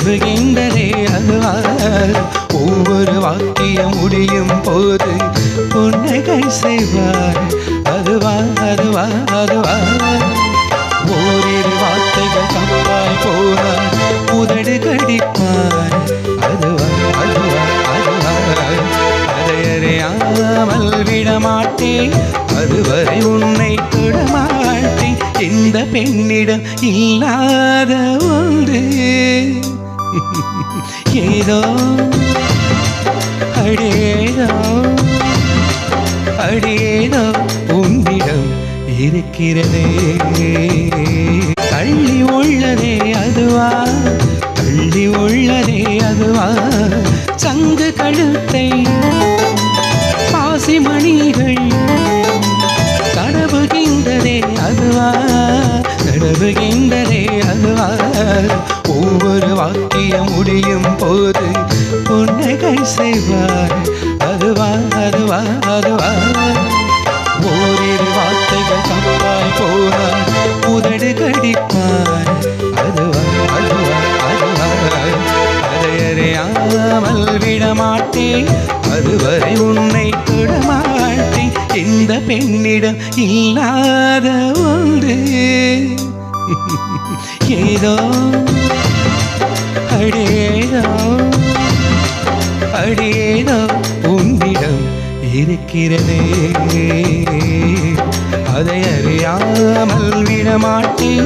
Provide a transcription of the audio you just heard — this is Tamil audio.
தடவுகின்றதே அதுவா ஒவ்வொரு வாக்கியம் முடியும் போது புன்னகை செய்வார் அதுவா அதுவா அதுவா ஓரிரு வார்த்தைகள் தப்பாய் போனார் உதடு கடிப்பார் அதுவா அதுவா அதுவா அதை அறியாமல் விடமாட்டேன் அதுவரை உன்னை தொடமாட்டேன் இந்த பெண்ணிடம் இல்லாத ஒன்று ஏதோ அடேதோ அடேதோ உன்னிடம் இருக்கிறதே தள்ளி உள்ளதே அதுவா தள்ளி உள்ளதே அதுவா சங்கு கழுத்தை பாசிமணிகள் தடவுகின்றதே அதுவா தடவுகின்றதே அதுவா ஒவ்வொரு வாக்கியம் முடியும் போது புன்னகை செய்வார் அதுவா அதுவா அதுவா ஓரிரு வார்த்தைகள் தப்பாய் போனார் உதடு கடிப்பார் அதுவா அதுவா அதுவா அதை அறியாமல் விடமாட்டேன் அதுவரை உன்னை தொடமாட்டேன் இந்த பெண்ணிடம் இல்லாத ஒன்று ஏதோ அடேதோ அடேதோ உன்னிடம் இருக்கிறதே அதை அறியாமல் விடமாட்டேன்